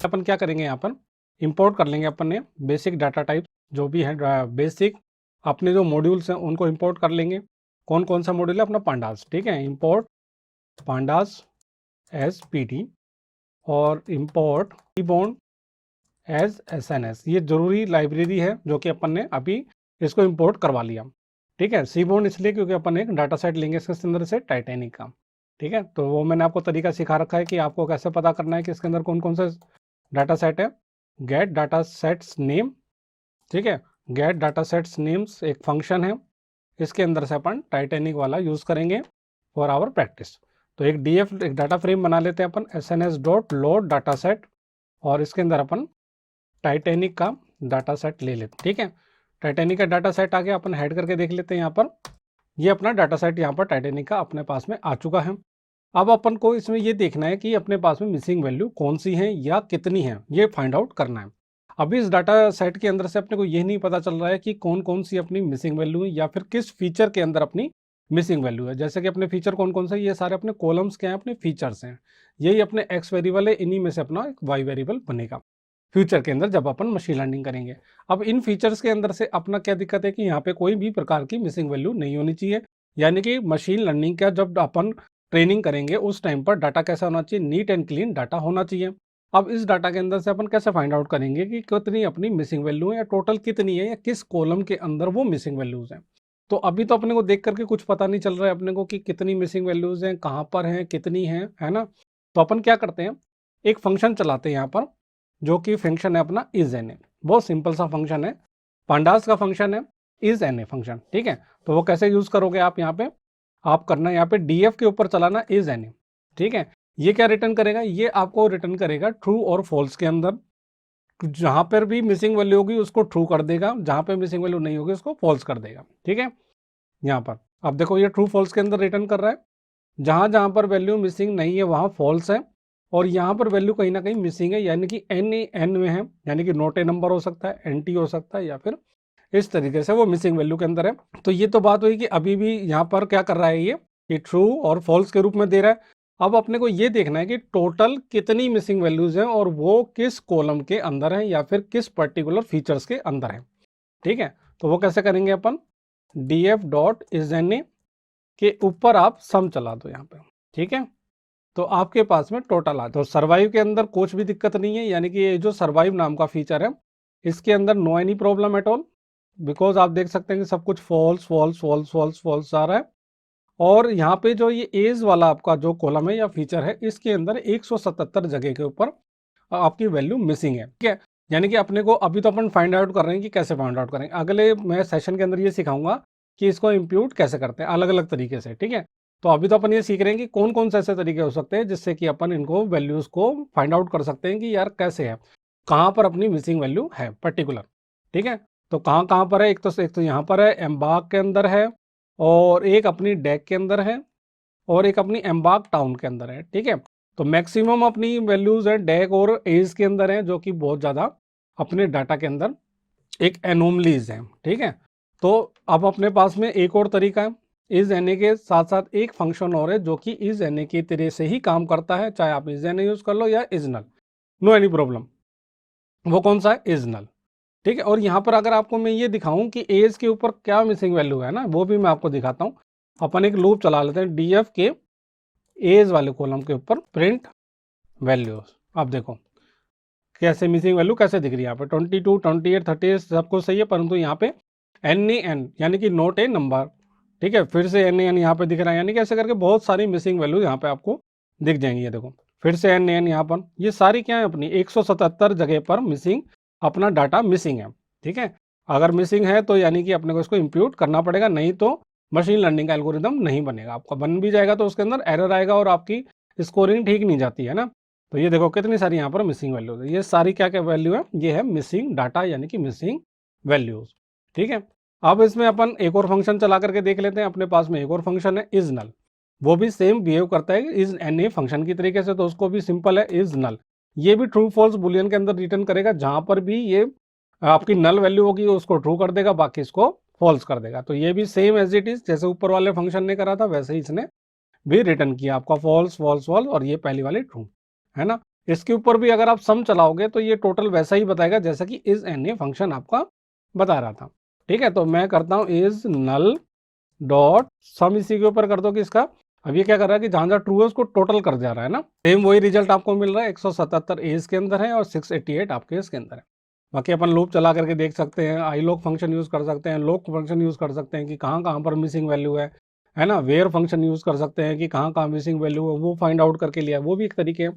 अपन क्या करेंगे, यहाँ पर इंपोर्ट कर लेंगे अपन ने बेसिक डाटा टाइप जो भी है, बेसिक अपने जो मॉड्यूल्स हैं उनको इंपोर्ट कर लेंगे। कौन कौन सा मॉड्यूल है अपना? पांडास। ठीक है, import pandas as P T और import seaborn as S N S. ये जरूरी लाइब्रेरी है जो कि अपन ने अभी इसको इंपोर्ट करवा लिया। ठीक है, सीबोर्न इसलिए क्योंकि अपन एक डाटा सेट लेंगे इसके अंदर से टाइटैनिक का। ठीक है, तो वो मैंने आपको तरीका सिखा रखा है कि आपको कैसे पता करना है कि इसके अंदर कौन कौन से डाटा सेट है। Get data sets name. ठीक है, गेट डाटा सेट्स नेम्स एक फंक्शन है, इसके अंदर से अपन टाइटैनिक वाला यूज करेंगे फॉर आवर प्रैक्टिस। तो एक डीएफ एक डाटा फ्रेम बना लेते हैं अपन, SNS dot load data set, और इसके अंदर अपन टाइटैनिक का डाटा सेट ले लेते हैं। ठीक है, टाइटैनिक का डाटा सेट आ गया, अपन हेड करके देख लेते हैं। यहाँ पर ये अपना डाटा सेट यहाँ पर टाइटैनिक का अपने पास में आ चुका है। अब अपन को इसमें ये देखना है कि अपने पास में मिसिंग वैल्यू कौन सी है या कितनी है, ये फाइंड आउट करना है। अभी इस डाटा सेट के अंदर से अपने को ये नहीं पता चल रहा है कि कौन कौन सी अपनी मिसिंग वैल्यू है या फिर किस फीचर के अंदर अपनी मिसिंग वैल्यू है। जैसे कि अपने फीचर कौन कौन से, ये सारे अपने कॉलम्स क्या हैं, अपने फीचर्स हैं। यही अपने एक्स वेरिएबल है, इन्हीं में से अपना एक वाई वेरिएबल बनेगा फ्यूचर के अंदर जब अपन मशीन लर्निंग करेंगे। अब इन फीचर्स के अंदर से अपना क्या दिक्कत है कि यहाँ पे कोई भी प्रकार की मिसिंग वैल्यू नहीं होनी चाहिए। यानी कि मशीन लर्निंग का जब अपन ट्रेनिंग करेंगे उस टाइम पर डाटा कैसा होना चाहिए? नीट एंड क्लीन डाटा होना चाहिए। अब इस डाटा के अंदर से अपन कैसे फाइंड आउट करेंगे कि कितनी अपनी मिसिंग वैल्यू है या टोटल कितनी है या किस कॉलम के अंदर वो मिसिंग वैल्यूज हैं। तो अभी तो अपने को देख करके कुछ पता नहीं चल रहा है अपने को कि कितनी मिसिंग वैल्यूज हैं, कहाँ पर हैं, कितनी हैं, है ना। तो अपन क्या करते हैं, एक फंक्शन चलाते हैं यहाँ पर, जो कि फंक्शन है अपना इज एन ए। बहुत सिंपल सा फंक्शन है, पांडास का फंक्शन है इज एन ए फंक्शन। ठीक है, तो वो कैसे यूज करोगे आप? यहाँ पे आप करना, यहाँ पे डीएफ के ऊपर चलाना इज एन ए। ठीक है, ये क्या रिटर्न करेगा? ये आपको रिटर्न करेगा ट्रू और फॉल्स के अंदर। जहां पर भी मिसिंग वैल्यू होगी उसको ट्रू कर देगा, जहां पे मिसिंग वैल्यू नहीं होगी उसको फॉल्स कर देगा। ठीक है, यहाँ पर अब देखो ये ट्रू फॉल्स के अंदर रिटर्न कर रहा है। जहां जहां पर वैल्यू मिसिंग नहीं है वहां फॉल्स है, और यहाँ पर वैल्यू कहीं ना कहीं मिसिंग है, यानी कि एन एन में है, यानी कि नोट ए नंबर हो सकता है, एन टी हो सकता है, या फिर इस तरीके से वो मिसिंग वैल्यू के अंदर है। तो ये तो बात हुई कि अभी भी यहाँ पर क्या कर रहा है ये कि ट्रू और फॉल्स के रूप में दे रहा है। अब अपने को ये देखना है कि टोटल कितनी मिसिंग वैल्यूज हैं और वो किस कॉलम के अंदर है या फिर किस पर्टिकुलर फीचर्स के अंदर है। ठीक है, तो वो कैसे करेंगे अपन? df dot is N A के ऊपर आप सम चला दो यहाँ पे। ठीक है, तो आपके पास में टोटल आ। तो सर्वाइव के अंदर कुछ भी दिक्कत नहीं है, यानी कि ये जो सर्वाइव नाम का फीचर है इसके अंदर no any problem at all, because आप देख सकते हैं कि सब कुछ false false false false false आ रहा है। और यहाँ पे जो ये एज वाला आपका जो कॉलम है या फीचर है इसके अंदर 177 जगह के ऊपर आपकी वैल्यू मिसिंग है। ठीक है, यानी कि अपने को अभी तो अपन फाइंड आउट कर रहे हैं कि कैसे फाइंड आउट करेंगे। अगले मैं सेशन के अंदर ये सिखाऊंगा कि इसको इम्प्यूट कैसे करते हैं अलग अलग तरीके से। ठीक है, तो अभी तो अपन ये सीख रहे हैं कि कौन कौन से ऐसे तरीके हो सकते हैं जिससे कि अपन इनको वैल्यूज को फाइंड आउट कर सकते हैं कि यार कैसे है, कहाँ पर अपनी मिसिंग वैल्यू है पर्टिकुलर। ठीक है, तो कहाँ कहाँ पर है? एक तो यहाँ पर है, एम्बार्क के अंदर है, और एक अपनी डेक के अंदर है, और एक अपनी एम्बार्क टाउन के अंदर है। ठीक है, तो मैक्सिमम अपनी वैल्यूज है डेक और एज के अंदर है, जो कि बहुत ज़्यादा अपने डाटा के अंदर एक एनोमलीज है। ठीक है, तो अब अपने पास में एक और तरीका है, इज एन ए के साथ साथ एक फंक्शन और है जो कि इज एन ए की तरह से ही काम करता है, चाहे आप इज एन ए यूज कर लो या is null, no any problem. वो कौन सा है? Is null. ठीक है, और यहाँ पर अगर आपको मैं ये दिखाऊं कि एज के ऊपर क्या मिसिंग वैल्यू है ना, वो भी मैं आपको दिखाता हूँ। अपन एक लूप चला लेते हैं, डीएफ के एज वाले कॉलम के ऊपर प्रिंट वैल्यूज। अब देखो कैसे मिसिंग वैल्यू कैसे दिख रही है। यहाँ पे 22, 28, 30 सब कुछ सही है, परंतु यहाँ पे एन एन यानी कि नोट ए नंबर। ठीक है, फिर से एन एन यहाँ पे दिख रहा है, यानी कि ऐसे करके बहुत सारी मिसिंग वैल्यू यहाँ पे आपको दिख जाएंगी। ये देखो फिर से एन एन यहाँ पर, ये सारी क्या है अपनी 177 जगह पर मिसिंग, अपना डाटा मिसिंग है। ठीक है, अगर मिसिंग है तो यानी कि अपने को इसको इम्प्यूट करना पड़ेगा, नहीं तो मशीन लर्निंग का एल्गोरिदम नहीं बनेगा। आपका बन भी जाएगा तो उसके अंदर एरर आएगा और आपकी स्कोरिंग ठीक नहीं जाती है ना। तो ये देखो कितनी सारी यहाँ पर मिसिंग वैल्यूज है, ये सारी क्या क्या वैल्यू है? ये है मिसिंग डाटा यानी कि मिसिंग वैल्यूज। ठीक है, अब इसमें अपन एक और फंक्शन चला करके देख लेते हैं। अपने पास में एक और फंक्शन है इज नल, वो भी सेम बिहेव करता है इज एन ए फंक्शन की तरीके से, तो उसको भी सिंपल है इज नल। ये भी ट्रू फॉल्स बुलियन के अंदर रिटर्न करेगा, जहां पर भी ये आपकी नल वैल्यू होगी उसको ट्रू कर देगा, बाकी इसको फॉल्स कर देगा। तो ये भी सेम एज इट इज, जैसे ऊपर वाले फंक्शन ने करा था वैसे ही इसने भी रिटर्न किया आपका फॉल्स फॉल्स फॉल्स, और ये पहली वाली ट्रू है ना। इसके ऊपर भी अगर आप सम चलाओगे तो ये टोटल वैसा ही बताएगा जैसा कि इज एन ए फंक्शन आपका बता रहा था। ठीक है, तो मैं करता हूँ इज नल डॉट सम, इसी के ऊपर कर दो कि इसका, अब ये क्या कर रहा है कि जहां जहां ट्रू है उसको टोटल कर जा रहा है ना। सेम वही रिजल्ट आपको मिल रहा है, 177 एज के अंदर है और 688 आपके इसके अंदर है। बाकी अपन लूप चला करके देख सकते हैं, आई लॉग फंक्शन यूज कर सकते हैं, लॉग फंक्शन यूज कर सकते हैं कि कहाँ कहाँ पर मिसिंग वैल्यू है ना। वेयर फंक्शन यूज कर सकते हैं कि कहाँ कहाँ मिसिंग वैल्यू है वो फाइंड आउट करके लिया, वो भी एक तरीके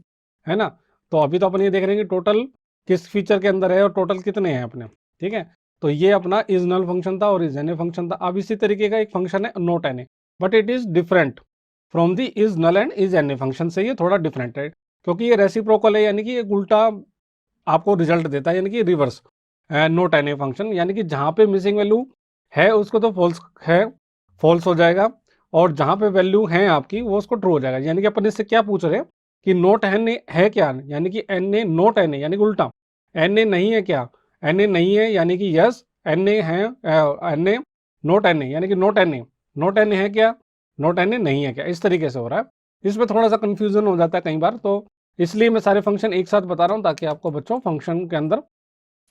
है ना। तो अभी तो अपन ये देख रहे हैं कि टोटल किस फीचर के अंदर है और टोटल कितने हैं अपने। ठीक है, तो ये अपना इज नल फंक्शन था और इज एन ए फंक्शन था। अब इसी तरीके का एक फंक्शन है not N A, but it is different from the is null and is N A function से, ये थोड़ा डिफरेंट है क्योंकि ये रेसिप्रोकल है, यानी कि ये उल्टा आपको रिजल्ट देता है, यानी कि reverse not N A function, यानी कि जहां पे मिसिंग वैल्यू है उसको तो फॉल्स हो जाएगा, और जहां पे वैल्यू है आपकी वो उसको ट्रू हो जाएगा। यानी कि अपन इससे क्या पूछ रहे हैं कि नोट एन ए है क्या, यानी कि N A not N A, यानी कि उल्टा एन ए नहीं है क्या, एन ए नहीं है यानी कि यस एन ए है, N A not N A यानी कि not N A, not N A है क्या, नोट एन ए नहीं है क्या, इस तरीके से हो रहा है। इसमें थोड़ा सा कंफ्यूजन हो जाता है कई बार, तो इसलिए मैं सारे फंक्शन एक साथ बता रहा हूँ ताकि आपको बच्चों फंक्शन के अंदर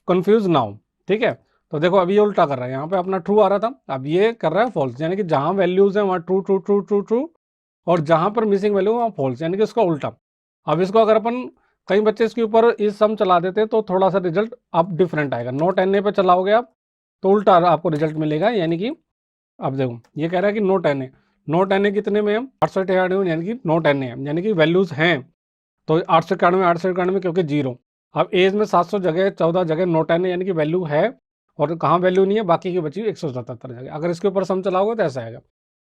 कंफ्यूज ना हो। ठीक है, तो देखो अभी ये उल्टा कर रहा है, यहाँ पे अपना ट्रू आ रहा था, अब ये कर रहा है फॉल्स, यानी कि जहां वैल्यूज है वहां true true true true true, और जहां पर मिसिंग वैल्यू वहां फॉल्स, यानी कि इसका उल्टा। अब इसको अगर अपन, कई बच्चे इसके ऊपर इस सम चला देते हैं तो थोड़ा सा रिजल्ट अब डिफरेंट आएगा। नोट एन ए पे चलाओगे आप तो उल्टा आपको रिजल्ट मिलेगा, यानी कि अब देखो ये कह रहा है कि not N A, not N A कितने में है 891, यानी कि नोट एन ए यानी कि वैल्यूज हैं तो 891 क्योंकि जीरो। अब एज में 700 जगह 14 जगह नोट एन यानी कि वैल्यू है, और कहाँ वैल्यू नहीं है बाकी की बची 177 जगह। अगर इसके ऊपर सम चलाओगे तो ऐसा आएगा।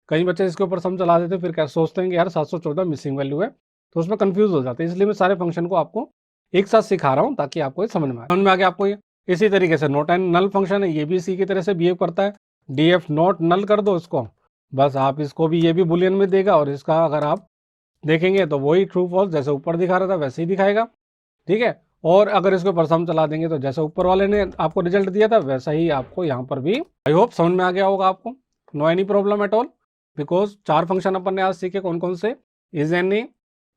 कई बच्चे इसके ऊपर सम चला देते फिर क्या सोचते हैं कि यार 714 मिसिंग वैल्यू है, तो उसमें कंफ्यूज हो जाते हैं। इसलिए मैं सारे फंक्शन को आपको एक साथ सिखा रहा हूँ ताकि आपको ये समझ में आ गया आपको ये। इसी तरीके से नोट एंड नल फंक्शन है, ये भी इसी की तरह से बिहेव करता है। डी एफ नॉट नल कर दो इसको, बस आप इसको भी ये भी बुलियन में देगा, और इसका अगर आप देखेंगे तो वही ट्रू फॉल्स जैसे ऊपर दिखा रहा था वैसे ही दिखाएगा। ठीक है, और अगर इसको ऊपर सम चला देंगे तो जैसे ऊपर वाले ने आपको रिजल्ट दिया था वैसा ही आपको यहाँ पर भी। आई होप समझ में आ गया होगा आपको, no any problem at all, because 4 function अपन ने आज सीखे कौन कौन से, is N A,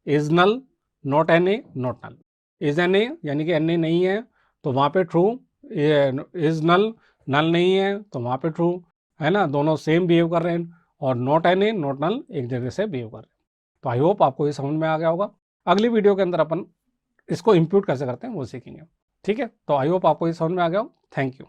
is null, not N A, not null. Is N A यानी कि एन ए नहीं है तो वहाँ पे ट्रू, इज नल नल नहीं है तो वहाँ पे ट्रू, है ना, दोनों सेम बिहेव कर रहे हैं। और not N A not null एक जगह से बिहेव कर रहे हैं। तो आई होप आपको ये समझ में आ गया होगा। अगली वीडियो के अंदर अपन इसको इंप्यूट कैसे करते हैं वो सीखेंगे। ठीक है, तो आई होप आपको ये समझ में आ गया हो। Thank you.